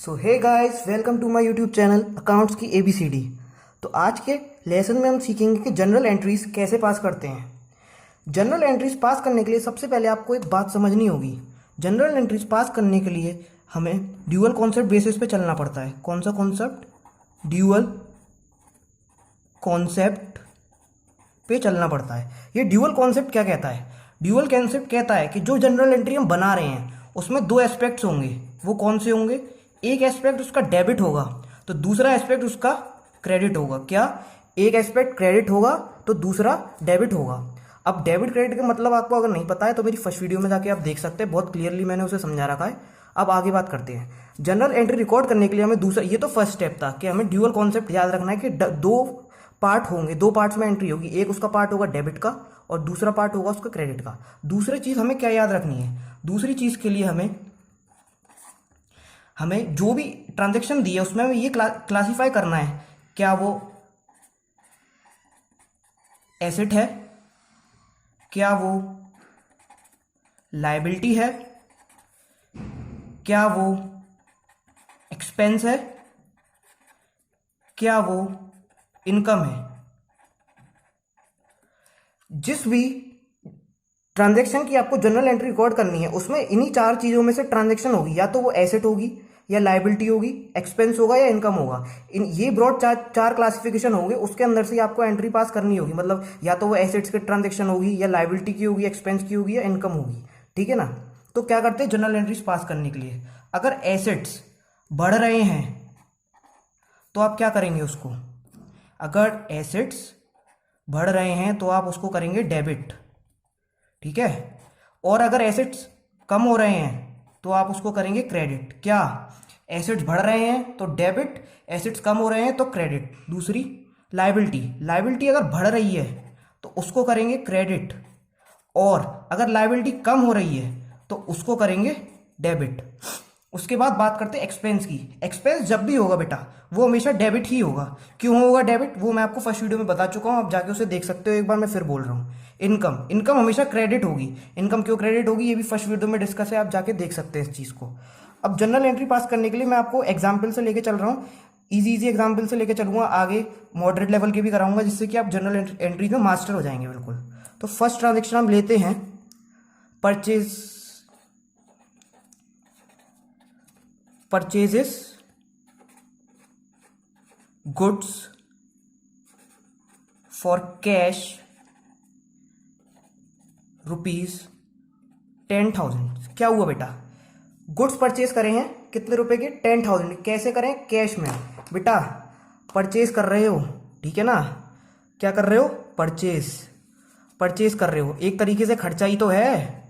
So hey guys, welcome to my YouTube channel accounts की ABCD। तो आज के लेसन में हम सीखेंगे कि जनरल एंट्रीज कैसे पास करते हैं। जनरल एंट्रीज पास करने के लिए सबसे पहले आपको एक बात समझनी होगी। जनरल एंट्रीज पास करने के लिए हमें ड्यूअल कॉन्सेप्ट बेसिस पे चलना पड़ता है। कौन सा कॉन्सेप्ट? ड्यूअल कॉन्सेप्ट पे चलना पड़ता है। ये ड्यूअल कॉन्सेप्ट क्या कहता है? ड्यूअल कॉन्सेप्ट कहता है कि जो जनरल एंट्री हम बना रहे हैं उसमें दो एस्पेक्ट्स होंगे। वो कौन से होंगे? एक एस्पेक्ट उसका डेबिट होगा तो दूसरा एस्पेक्ट उसका क्रेडिट होगा। क्या? एक एस्पेक्ट क्रेडिट होगा तो दूसरा डेबिट होगा। अब डेबिट क्रेडिट का मतलब आपको अगर नहीं पता है तो मेरी फर्स्ट वीडियो में जाके आप देख सकते हैं, बहुत क्लियरली मैंने उसे समझा रखा है। अब आगे बात करते हैं। जनरल एंट्री रिकॉर्ड करने के लिए हमें दूसरा, ये तो फर्स्ट स्टेप था कि हमें ड्यूअल कॉन्सेप्ट याद रखना है कि दो पार्ट होंगे, दो पार्ट्स में एंट्री होगी। एक उसका पार्ट होगा डेबिट का और दूसरा पार्ट होगा उसका क्रेडिट का। दूसरी चीज हमें क्या याद रखनी है? दूसरी चीज के लिए हमें जो भी ट्रांजैक्शन दी है उसमें हमें ये क्लासिफाई करना है, क्या वो एसेट है, क्या वो लायबिलिटी है, क्या वो एक्सपेंस है, क्या वो इनकम है। जिस भी ट्रांजैक्शन की आपको जनरल एंट्री रिकॉर्ड करनी है उसमें इन्हीं चार चीजों में से ट्रांजैक्शन होगी। या तो वो एसेट होगी या लायबिलिटी होगी, एक्सपेंस होगा या इनकम होगा। इन ये ब्रॉड चार क्लासिफिकेशन होंगे, उसके अंदर से आपको एंट्री पास करनी होगी। मतलब या तो वो एसेट्स की ट्रांजैक्शन होगी या लायबिलिटी की होगी, एक्सपेंस की होगी या इनकम होगी। ठीक है ना? तो क्या करते हैं जनरल एंट्रीज पास करने के लिए? अगर एसेट्स बढ़ रहे हैं तो आप क्या करेंगे उसको? अगर एसेट्स बढ़ रहे हैं तो आप उसको करेंगे डेबिट। ठीक है? और अगर एसेट्स कम हो रहे हैं तो आप उसको करेंगे क्रेडिट। क्या? एसेट्स बढ़ रहे हैं तो डेबिट, एसेट्स कम हो रहे हैं तो क्रेडिट। दूसरी लायबिलिटी, लायबिलिटी अगर बढ़ रही है तो उसको करेंगे क्रेडिट, और अगर लायबिलिटी कम हो रही है तो उसको करेंगे डेबिट। उसके बाद बात करते हैं एक्सपेंस की। एक्सपेंस जब भी होगा बेटा वो हमेशा डेबिट ही होगा। क्यों होगा डेबिट? वो मैं आपको फर्स्ट वीडियो में बता चुका हूं, आप जाके उसे देख सकते हो। एक बार मैं फिर बोल रहा हूं। इनकम, इनकम हमेशा क्रेडिट होगी। इनकम क्यों क्रेडिट होगी ये भी फर्स्ट वीडियो में डिस्कस है, आप जाके देख सकते हैं इस चीज को। अब जनरल एंट्री पास करने के लिए मैं आपको एग्जाम्पल से लेके चल रहा हूँ। इजी इजी एग्जाम्पल से लेके चलूंगा, आगे मॉडरेट लेवल के भी कराऊंगा, जिससे कि आप जनरल एंट्री में मास्टर हो जाएंगे बिल्कुल। तो फर्स्ट ट्रांजेक्शन हम लेते हैं परचेजेस गुड्स फॉर कैश ₹10,000। क्या हुआ बेटा? गुड्स परचेज करें हैं कितने रुपए के? 10,000। कैसे करें? कैश में। बेटा परचेज कर रहे हो, ठीक है ना? क्या कर रहे हो? परचेज, परचेज कर रहे हो। एक तरीके से खर्चा ही तो है,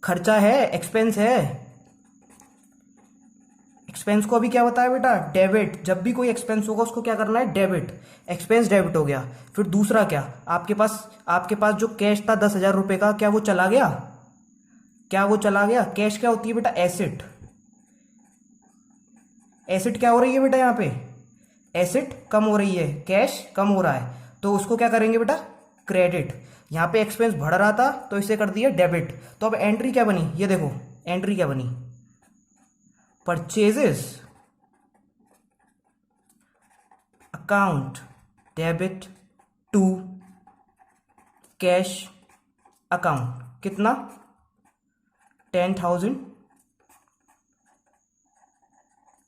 खर्चा है, एक्सपेंस है। एक्सपेंस को अभी क्या बताया बेटा? डेबिट। जब भी कोई एक्सपेंस होगा उसको क्या करना है? डेबिट। एक्सपेंस डेबिट हो गया। फिर दूसरा क्या? आपके पास जो कैश था 10,000 रुपए का, क्या वो चला गया? क्या वो चला गया? कैश क्या होती है बेटा? एसेट। एसेट क्या हो रही है बेटा यहां पे? एसेट कम हो रही है, कैश कम हो रहा है, तो उसको क्या करेंगे बेटा? क्रेडिट। यहां पे एक्सपेंस बढ़ रहा था तो इसे कर दिया डेबिट। तो अब एंट्री क्या बनी? ये देखो एंट्री क्या बनी? Purchases account debit to cash account. कितना? 10,000।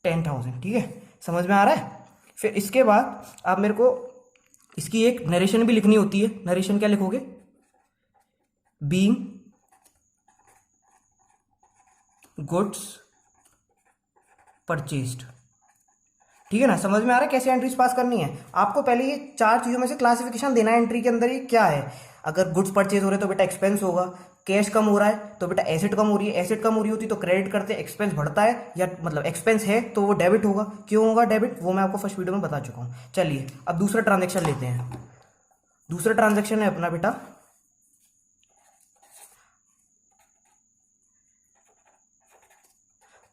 10,000। ठीक है, समझ में आ रहा है? फिर इसके बाद आप मेरे को इसकी एक नरेशन भी लिखनी होती है। नरेशन क्या लिखोगे? Being goods purchased. ठीक है ना? समझ में आ रहा है कैसे एंट्रीज पास करनी है? आपको पहले ये चार चीजों में से क्लासिफिकेशन देना है एंट्री के अंदर। ये क्या है? अगर गुड्स परचेज हो रहे हैं तो बेटा एक्सपेंस होगा। कैश कम हो रहा है तो बेटा एसेट कम हो रही है। एसेट कम हो रही होती तो क्रेडिट करते। एक्सपेंस बढ़ता है या मतलब एक्सपेंस है तो वो डेबिट होगा। क्यों होगा डेबिट? वो मैं आपको फर्स्ट वीडियो में बता चुका हूँ। चलिए अब दूसरा ट्रांजेक्शन लेते हैं। दूसरा ट्रांजेक्शन है अपना बेटा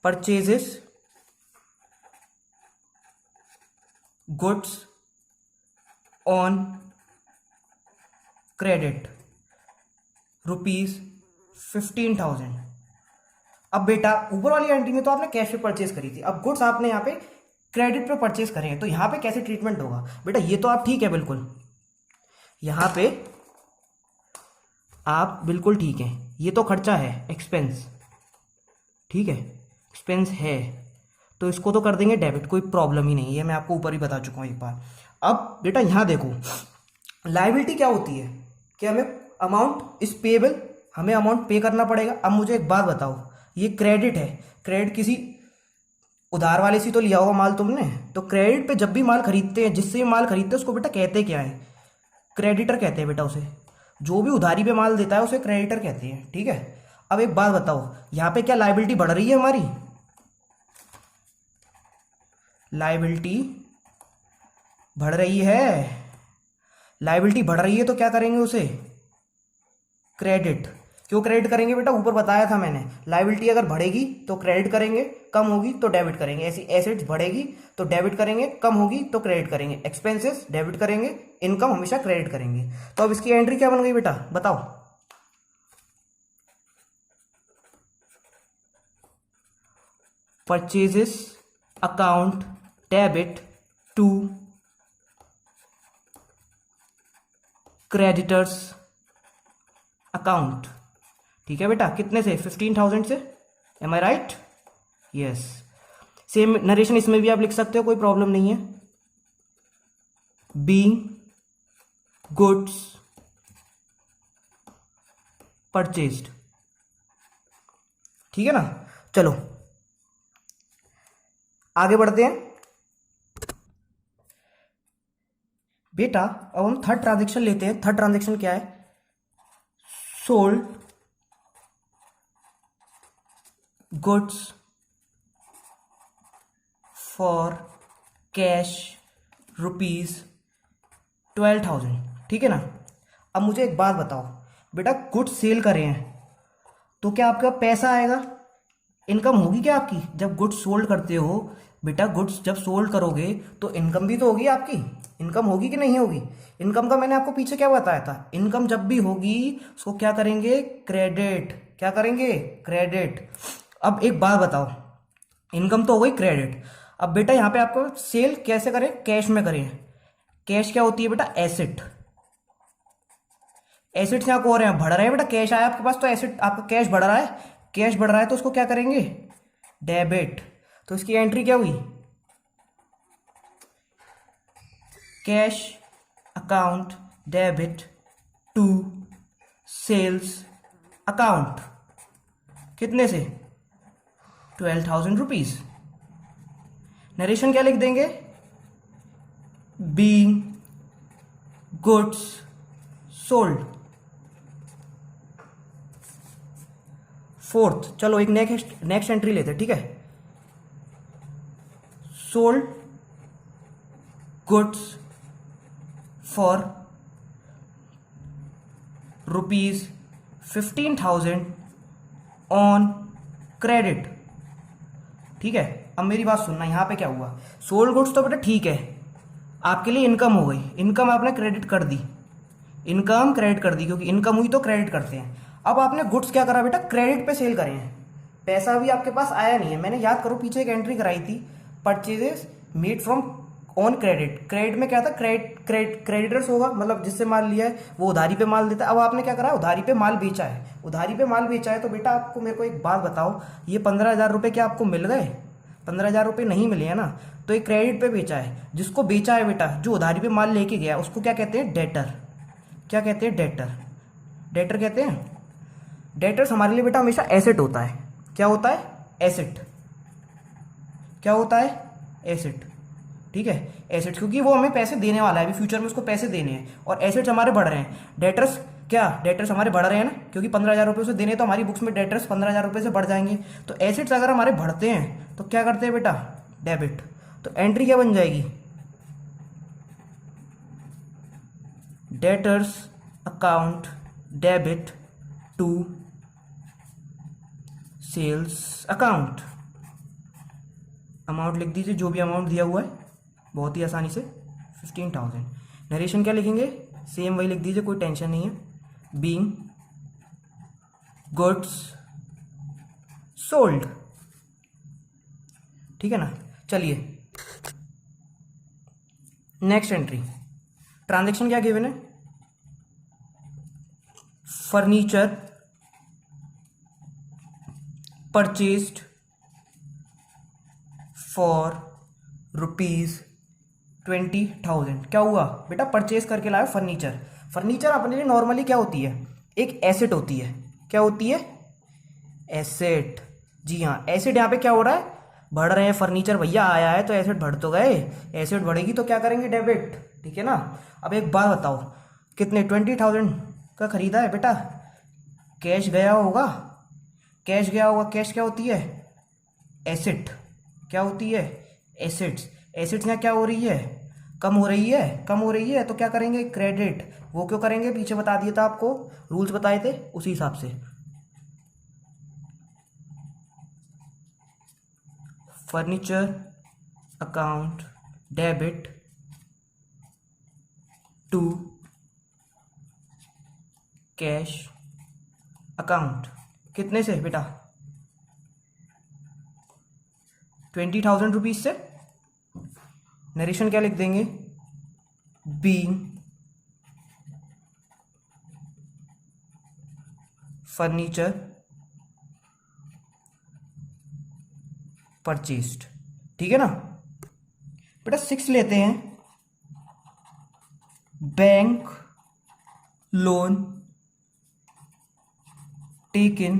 परचेजेस गुड्स ऑन क्रेडिट ₹15,000। अब बेटा ऊपर वाली एंट्री में तो आपने कैश पे परचेज करी थी, अब गुड्स आपने यहाँ पे क्रेडिट पे परचेज करे हैं, तो यहाँ पे कैसे ट्रीटमेंट होगा बेटा? ये तो आप ठीक है बिल्कुल, यहाँ पे आप बिल्कुल ठीक है, ये तो खर्चा है, एक्सपेंस, ठीक है, एक्सपेंस है, तो इसको तो कर देंगे डेबिट, कोई प्रॉब्लम ही नहीं है, मैं आपको ऊपर ही बता चुका हूँ एक बार। अब बेटा यहाँ देखो, लायबिलिटी क्या होती है कि हमें अमाउंट इज पेएबल, हमें अमाउंट पे करना पड़ेगा। अब मुझे एक बात बताओ, ये क्रेडिट है, क्रेडिट किसी उधार वाले से तो लिया होगा माल तुमने, तो क्रेडिट पे जब भी माल खरीदते हैं, जिससे भी माल खरीदते हैं उसको बेटा कहते क्या है? क्रेडिटर कहते हैं बेटा उसे, जो भी उधारी पे माल देता है उसे क्रेडिटर कहते हैं, ठीक है। अब एक बात बताओ, यहाँ पे क्या लायबिलिटी बढ़ रही है हमारी? लायबिलिटी बढ़ रही है, लायबिलिटी बढ़ रही है तो क्या करेंगे उसे? क्रेडिट। क्यों क्रेडिट करेंगे बेटा? ऊपर बताया था मैंने, लायबिलिटी अगर बढ़ेगी तो क्रेडिट करेंगे, कम होगी तो डेबिट करेंगे। ऐसी एसेट्स बढ़ेगी तो डेबिट करेंगे, कम होगी तो क्रेडिट करेंगे। एक्सपेंसेस डेबिट करेंगे, इनकम हमेशा क्रेडिट करेंगे। तो अब इसकी एंट्री क्या बन गई बेटा, बताओ? Purchases account debit to creditors account, ठीक है बेटा। कितने से? 15,000 से, am I right? Yes. Same narration इसमें भी आप लिख सकते हो, कोई प्रॉब्लम नहीं है। बीइंग गुड्स परचेज्ड, ठीक है ना। चलो आगे बढ़ते हैं बेटा। अब हम थर्ड ट्रांजेक्शन लेते हैं। थर्ड ट्रांजेक्शन क्या है? सोल्ड गुड्स फॉर कैश ₹12,000, ठीक है ना। अब मुझे एक बात बताओ बेटा, गुड्स सेल करे हैं तो क्या आपका पैसा आएगा, इनकम होगी क्या आपकी? जब गुड्स सोल्ड करते हो बेटा, गुड्स जब सोल्ड करोगे तो इनकम भी तो होगी आपकी, इनकम होगी कि नहीं होगी? इनकम का मैंने आपको पीछे क्या बताया था, इनकम जब भी होगी उसको क्या करेंगे? क्रेडिट। क्या करेंगे? क्रेडिट। अब एक बात बताओ, इनकम तो हो गई क्रेडिट, अब बेटा यहाँ पे आपको सेल कैसे करें? कैश में करें। कैश क्या होती है बेटा? एसेट। एसेट्स यहाँ को हो रहे हैं, बढ़ रहे हैं बेटा, कैश आया आपके पास तो एसेट, आपका कैश बढ़ रहा है, कैश बढ़ रहा है तो उसको क्या करेंगे? डेबिट। तो इसकी एंट्री क्या हुई? Cash account debit to sales account, कितने से? 12,000 रुपीज। नरेशन क्या लिख देंगे? Being goods sold. फोर्थ, चलो एक नेक्स्ट एंट्री लेते हैं, ठीक है। Sold goods for ₹15,000 on credit, ठीक है। अब मेरी बात सुनना, यहां पे क्या हुआ? सोल्ड गुड्स तो बेटा ठीक है, आपके लिए इनकम हो गई, इनकम आपने क्रेडिट कर दी, इनकम क्रेडिट कर दी, क्योंकि इनकम हुई तो क्रेडिट करते हैं। अब आपने गुड्स क्या करा बेटा? क्रेडिट पे सेल करे हैं, पैसा भी आपके पास आया नहीं है। मैंने याद करो पीछे एक एंट्री कराई थी, purchases made from on credit. Credit में क्या था? क्रेडिटर्स होगा, मतलब जिससे माल लिया है वो उधारी पे माल देता है। अब आपने क्या करा? उधारी पे माल बेचा है, उधारी पे माल बेचा है तो बेटा आपको, मेरे को एक बात बताओ, ये 15,000 रुपये क्या आपको मिल गए? 15,000 रुपये नहीं मिले है ना, तो ये क्रेडिट पे बेचा है। जिसको बेचा है बेटा, जो उधारी पे माल लेके गया, उसको क्या कहते हैं? डेटर। क्या कहते हैं? डेटर। डेटर कहते हैं। डेटर्स हमारे लिए बेटा हमेशा एसेट होता है। क्या होता है? एसेट। क्या होता है? एसेट, ठीक है, एसेट, क्योंकि वो हमें पैसे देने वाला है, अभी फ्यूचर में उसको पैसे देने हैं, और एसेट्स हमारे बढ़ रहे हैं। डेटर्स क्या? डेटर्स हमारे बढ़ रहे हैं ना, क्योंकि 15,000 रुपये उसे देने, तो हमारी बुक्स में डेटर्स 15,000 रुपये से बढ़ जाएंगे। तो एसेट्स अगर हमारे बढ़ते हैं तो क्या करते हैं बेटा? डेबिट। तो एंट्री क्या बन जाएगी? Debtors account debit to sales account. Amount लिख दीजिए, जो भी अमाउंट दिया हुआ है, बहुत ही आसानी से 15,000। नरेशन क्या लिखेंगे? सेम वही लिख दीजिए, कोई टेंशन नहीं है। Being goods sold. ठीक है ना। चलिए नेक्स्ट एंट्री, ट्रांजैक्शन क्या गिवन है, फर्नीचर परचेस्ड फॉर ₹20,000। क्या हुआ बेटा, परचेज करके लाए फर्नीचर। फर्नीचर अपने लिए नॉर्मली क्या होती है, एक एसेट होती है। क्या होती है, एसेट। जी हाँ, एसेट यहाँ पे क्या हो रहा है, बढ़ रहे हैं, फर्नीचर भैया आया है तो एसेट बढ़ तो गए, एसेट बढ़ेगी तो क्या करेंगे, डेबिट। ठीक है ना। अब एक बात बताओ, कितने 20,000 का खरीदा है बेटा, कैश गया होगा, कैश गया होगा। कैश क्या होती है, एसेट। क्या होती है, एसेट्स। एसेट्स यहाँ क्या हो रही है, कम हो रही है, कम हो रही है तो क्या करेंगे, क्रेडिट। वो क्यों करेंगे, पीछे बता दिया था आपको, रूल्स बताए थे उसी हिसाब से। Furniture account debit to cash account. कितने से बेटा, 20,000 रुपीज से। नरेशन क्या लिख देंगे, बीइंग फर्नीचर परचेस्ड। ठीक है ना। बेटा 6 लेते हैं, बैंक लोन टेकन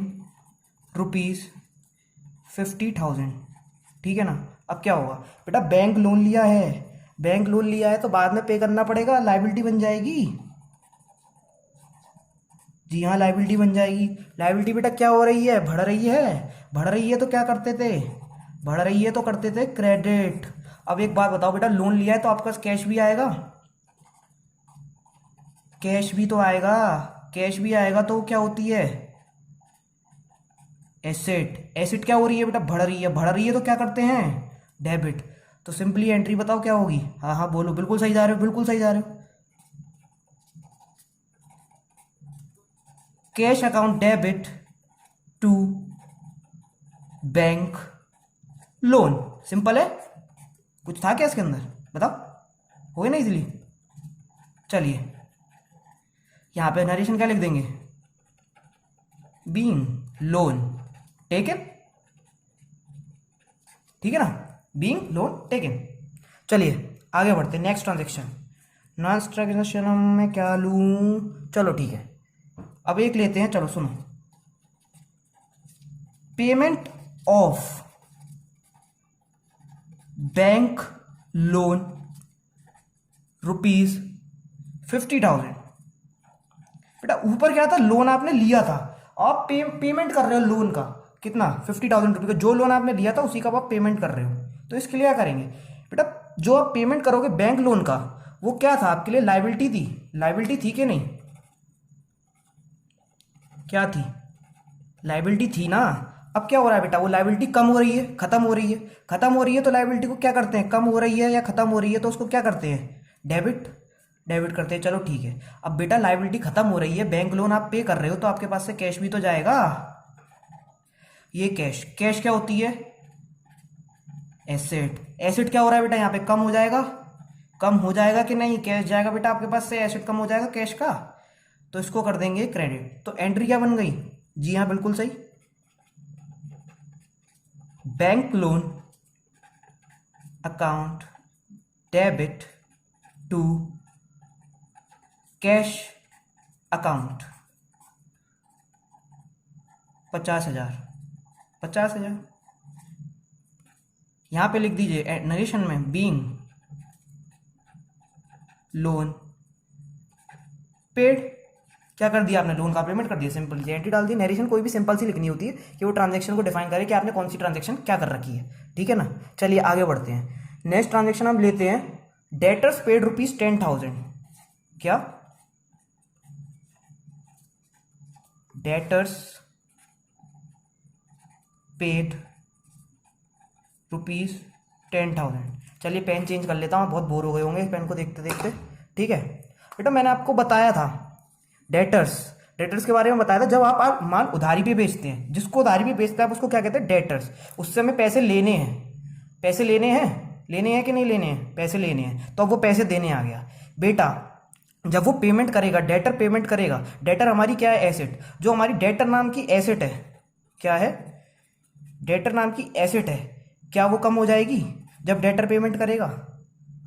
₹50,000। ठीक है ना। अब क्या होगा बेटा, बैंक लोन लिया है, बैंक लोन लिया है तो बाद में पे करना पड़ेगा, लाइबिलिटी बन जाएगी। जी हाँ, लाइबिलिटी बन जाएगी। लाइबिलिटी बेटा क्या हो रही है, बढ़ रही है, बढ़ रही है तो क्या करते थे, बढ़ रही है तो करते थे क्रेडिट। अब एक बात बताओ बेटा, लोन लिया है तो आपके पास कैश भी आएगा, कैश भी तो आएगा, कैश भी आएगा तो क्या होती है, एसेट। एसेट क्या हो रही है बेटा, बढ़ रही है, बढ़ रही है तो क्या करते हैं, डेबिट। तो सिंपली एंट्री बताओ क्या होगी, हाँ हाँ बोलो, बिल्कुल सही जा रहे हो, बिल्कुल सही जा रहे हो। Cash account debit to bank loan. Simple है, कुछ था क्या इसके अंदर, बताओ, हो गया ना इजीली। चलिए यहां पे नरेशन क्या लिख देंगे, बीइंग लोन टेकन। ठीक है ना, बीइंग लोन टेकन। चलिए आगे बढ़ते हैं, नेक्स्ट ट्रांजेक्शन। नेक्स्ट ट्रांजेक्शन में क्या लूं, चलो ठीक है, अब एक लेते हैं, चलो सुनो, पेमेंट ऑफ बैंक लोन ₹50,000। बेटा ऊपर क्या था, लोन आपने लिया था, आप पेमेंट कर रहे हो लोन का, कितना, ₹50,000 का। जो लोन आपने लिया था उसी का आप पेमेंट कर रहे हो, तो इसके लिए क्या करेंगे बेटा, जो आप पेमेंट करोगे बैंक लोन का, वो क्या था आपके लिए, लाइबिलिटी थी। लाइबिलिटी थी कि नहीं, क्या थी, लाइबिलिटी थी ना। अब क्या हो रहा है बेटा, वो लाइबिलिटी कम हो रही है, खत्म हो रही है, खत्म हो रही है तो लाइबिलिटी को क्या करते हैं, कम हो रही है या खत्म हो रही है तो उसको क्या करते हैं, डेबिट, डेबिट करते हैं। चलो ठीक है, अब बेटा लाइबिलिटी खत्म हो रही है, बैंक लोन आप पे कर रहे हो तो आपके पास से कैश भी तो जाएगा। ये कैश, कैश क्या होती है, एसेट। एसेट क्या हो रहा है बेटा, यहाँ पे कम हो जाएगा, कम हो जाएगा कि नहीं, कैश जाएगा बेटा आपके पास से, एसेट कम हो जाएगा कैश का, तो इसको कर देंगे क्रेडिट। तो एंट्री क्या बन गई, जी हाँ बिल्कुल सही, bank loan account debit to cash account 50,000, 50,000। यहां पे लिख दीजिए नरेशन में, बीइंग लोन पेड। क्या कर दिया आपने, लोन का पेमेंट कर दिया, सिंपल सी एंट्री डाल दी। नरेशन कोई भी सिंपल सी लिखनी होती है कि वो ट्रांजेक्शन को डिफाइन करे कि आपने कौन सी ट्रांजेक्शन क्या कर रखी है। ठीक है ना। चलिए आगे बढ़ते हैं, नेक्स्ट ट्रांजेक्शन हम लेते हैं, डेटर्स पेड ₹10,000। क्या, डेटर्स पेड ₹10,000। चलिए पेन चेंज कर लेता हूँ, बहुत बोर हो गए होंगे इस पेन को देखते देखते। ठीक है बेटा, मैंने आपको बताया था डेटर्स, डेटर्स के बारे में बताया था, जब आप माल उधारी पे बेचते हैं, जिसको उधारी पे बेचते हैं आप उसको क्या कहते हैं, डेटर्स। उससे हमें पैसे लेने हैं, पैसे लेने हैं कि नहीं लेने हैं, पैसे लेने हैं, तो अब वो पैसे देने आ गया बेटा। जब वो पेमेंट करेगा, डेटर पेमेंट करेगा, डेटर हमारी क्या है, एसेट, जो हमारी डेटर नाम की एसेट है, क्या है, डेटर नाम की एसेट है, क्या वो कम हो जाएगी जब डेटर पेमेंट करेगा?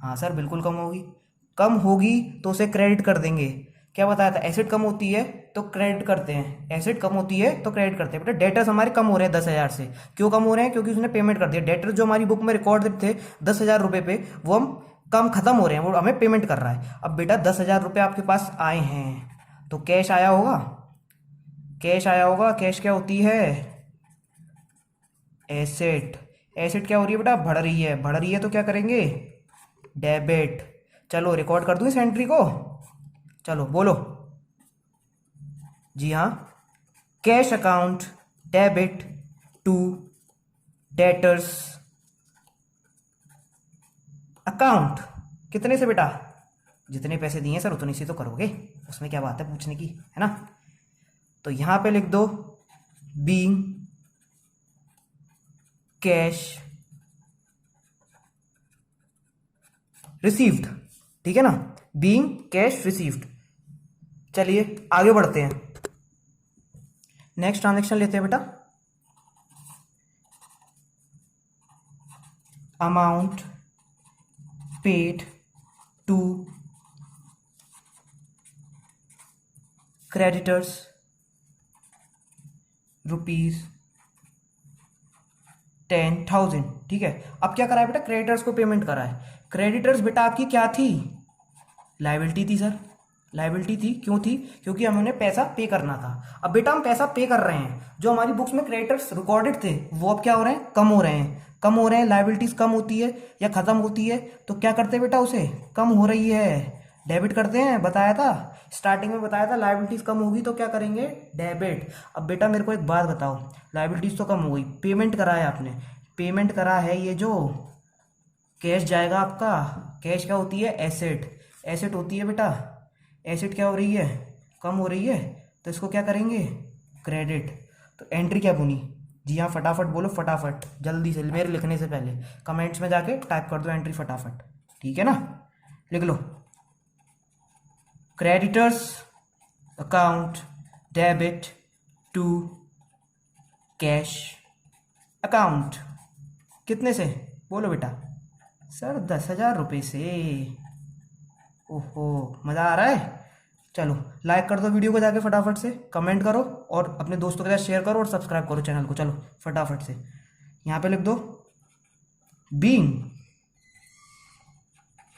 हाँ सर बिल्कुल कम होगी। कम होगी तो उसे क्रेडिट कर देंगे। क्या बताया था, एसेट कम होती है तो क्रेडिट करते हैं, एसेट कम होती है तो क्रेडिट करते हैं। बेटा डेटर्स हमारे कम हो रहे हैं 10,000 से, क्यों कम हो रहे हैं, क्योंकि उसने पेमेंट कर दिया। डेटर्स जो हमारी बुक में रिकॉर्ड थे 10,000 रुपये पे, वो हम कम खत्म हो रहे हैं, वो हमें पेमेंट कर रहा है। अब बेटा 10,000 रुपये आपके पास आए हैं तो कैश आया होगा, कैश आया होगा। कैश क्या होती है, एसेट। एसेट क्या हो रही है बेटा, बढ़ रही है, बढ़ रही है तो क्या करेंगे, डेबिट। चलो रिकॉर्ड कर दूं इस एंट्री को, चलो बोलो। जी हाँ, cash account debit to debtors account. कितने से बेटा, जितने पैसे दिए सर उतने से तो करोगे, उसमें क्या बात है पूछने की, है ना। तो यहां पे लिख दो बीइंग कैश रिसीव्ड, ठीक है ना, बीइंग कैश रिसीव्ड। चलिए आगे बढ़ते हैं, नेक्स्ट ट्रांजेक्शन लेते हैं बेटा। अमाउंट पेड टू क्रेडिटर्स ₹10,000, ठीक है। अब क्या करा है बेटा, क्रेडिटर्स को पेमेंट करा है। क्रेडिटर्स बेटा आपकी क्या थी, लाइबिलिटी थी सर, लाइबिलिटी थी। क्यों थी, क्योंकि हमें पैसा पे करना था। अब बेटा हम पैसा पे कर रहे हैं, जो हमारी बुक्स में क्रेडिटर्स रिकॉर्डेड थे वो अब क्या हो रहे हैं, कम हो रहे हैं, कम हो रहे हैं। लाइबिलिटीज कम होती है या खत्म होती है तो क्या करते हैं बेटा, उसे कम हो रही है डेबिट करते हैं। बताया था स्टार्टिंग में, बताया था लाइबिलिटीज कम होगी तो क्या करेंगे, डेबिट। अब बेटा मेरे को एक बात बताओ, लाइबिलिटीज तो कम हो गई, पेमेंट करा है आपने, पेमेंट करा है, ये जो कैश जाएगा आपका, कैश क्या होती है, एसेट, एसेट होती है बेटा। एसेट क्या हो रही है, कम हो रही है, तो इसको क्या करेंगे, क्रेडिट। तो एंट्री क्या बुनी, जी हाँ फटाफट बोलो, फटाफट जल्दी से, मेरे लिखने से पहले कमेंट्स में जाके टाइप कर दो एंट्री फटाफट, ठीक है ना, लिख लो। Creditors account debit to cash account. कितने से, बोलो बेटा, सर 10,000 रुपये से। ओहो मज़ा आ रहा है। चलो लाइक कर दो वीडियो को जाके फटाफट से, कमेंट करो और अपने दोस्तों के साथ शेयर करो और सब्सक्राइब करो चैनल को। चलो फटाफट से यहाँ पे लिख दो being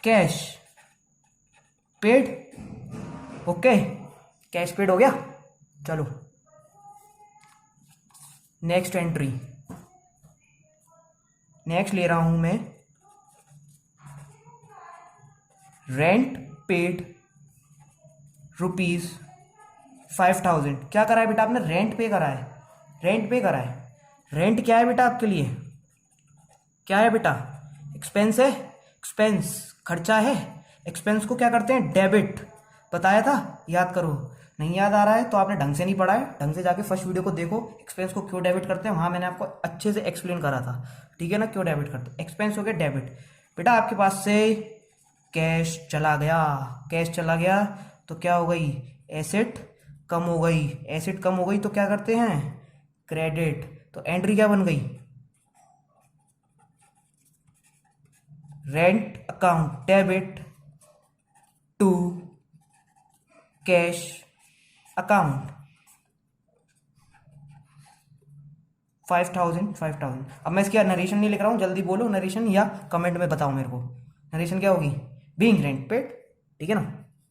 cash paid. Okay cash paid हो गया। चलो नेक्स्ट एंट्री, नेक्स्ट ले रहा हूं मैं रेंट पेड ₹5,000। क्या करा है बेटा आपने, रेंट पे करा है, रेंट पे करा है। रेंट क्या है बेटा आपके लिए, क्या है बेटा, एक्सपेंस है, एक्सपेंस खर्चा है। एक्सपेंस को क्या करते हैं, डेबिट। बताया था, याद करो। नहीं याद आ रहा है तो आपने ढंग से नहीं पढ़ा है, ढंग से जाके फर्स्ट वीडियो को देखो, एक्सपेंस को क्यों डेबिट करते हैं, वहां मैंने आपको अच्छे से एक्सप्लेन करा था, ठीक है ना, क्यों डेबिट करते हैं। एक्सपेंस हो गया डेबिट। बेटा आपके पास से कैश चला गया, कैश चला गया तो क्या हो गई, एसेट कम हो गई, एसेट कम हो गई तो क्या करते हैं, क्रेडिट। तो एंट्री क्या बन गई, rent account debit to cash account 5,000। अब मैं इसकी नरेशन नहीं लिख रहा हूं, जल्दी बोलो नरेशन या कमेंट में बताओ मेरे को। नरेशन क्या होगी, बीइंग रेंट पेड, ठीक है ना,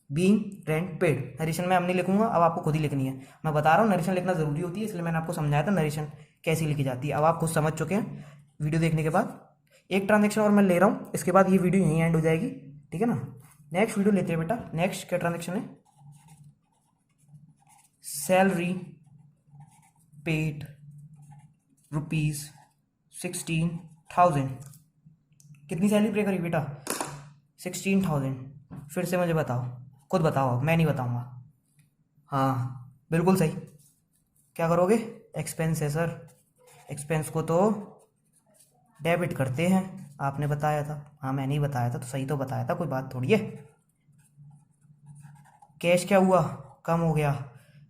बीइंग रेंट पेड। नरेशन में हम नहीं लिखूंगा, अब आपको खुद ही लिखनी है। मैं बता रहा हूँ नरेशन लिखना जरूरी होती है, इसलिए मैंने आपको समझाया था नरेशन कैसी लिखी जाती है। अब आप खुद समझ चुके हैं वीडियो देखने के बाद। एक ट्रांजेक्शन और मैं ले रहा हूँ, इसके बाद ये वीडियो यहीं एंड हो जाएगी, ठीक है ना। नेक्स्ट वीडियो लेते हैं बेटा। नेक्स्ट क्या ट्रांजेक्शन है, सैलरी पेड ₹16,000। कितनी सैलरी पे करी बेटा, 16,000। फिर से मुझे बताओ, खुद बताओ, मैं नहीं बताऊंगा। हाँ बिल्कुल सही। क्या करोगे? एक्सपेंस है सर, एक्सपेंस को तो डेबिट करते हैं। आपने बताया था। हाँ मैंने ही बताया था, तो सही तो बताया था, कोई बात थोड़ी है। कैश क्या हुआ? कम हो गया।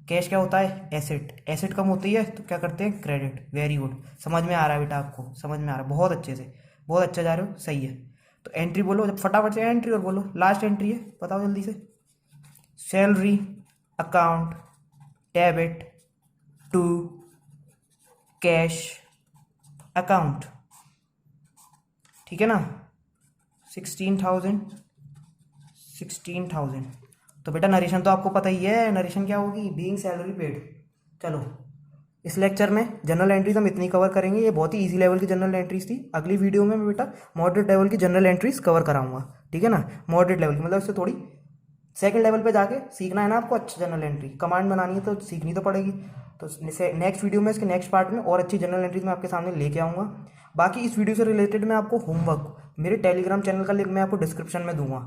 कैश क्या होता है? एसेट। एसेट कम होती है तो क्या करते हैं? क्रेडिट। वेरी गुड, समझ में आ रहा है बेटा, आपको समझ में आ रहा है बहुत अच्छे से, बहुत अच्छा जा रहे हो, सही है। तो एंट्री बोलो जब, फटाफट से एंट्री और बोलो, लास्ट एंट्री है, बताओ जल्दी से। Salary account debit to cash account, ठीक है ना? 16,000, 16,000। तो बेटा नरेशन तो आपको पता ही है, नरेशन क्या होगी? Being salary paid. चलो, इस लेक्चर में जनरल एंट्रीज हम इतनी कवर करेंगे, ये बहुत ही इजी लेवल की जनरल एंट्रीज थी। अगली वीडियो में मैं बेटा मॉडरेट लेवल की जनरल एंट्रीज कवर कराऊंगा, ठीक है ना? मॉडरेट लेवल की मतलब इससे थोड़ी सेकंड लेवल पे जाके सीखना है ना आपको, अच्छा जनरल एंट्री कमांड बनानी है तो सीखनी तो पड़ेगी। तो नेक्स्ट वीडियो में, इसके नेक्स्ट पार्ट में और अच्छी जनरल एंट्रीज मैं आपके सामने लेके आऊँगा। बाकी इस वीडियो से रिलेटेड मैं आपको होमवर्क, मेरे टेलीग्राम चैनल का लिंक मैं आपको डिस्क्रिप्शन में दूंगा।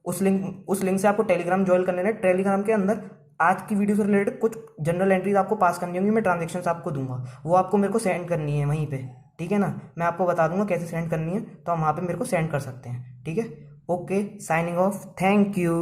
उस लिंक से आपको टेलीग्राम ज्वाइन कर लेना है। टेलीग्राम के अंदर आज की वीडियो से रिलेटेड कुछ जनरल एंट्रीज आपको पास करनी होंगी, मैं ट्रांजेक्शन्स आपको दूंगा, वो आपको मेरे को सेंड करनी है वहीं पे, ठीक है ना? मैं आपको बता दूंगा कैसे सेंड करनी है, तो हम वहाँ पे मेरे को सेंड कर सकते हैं, ठीक है? Okay, signing off, thank you.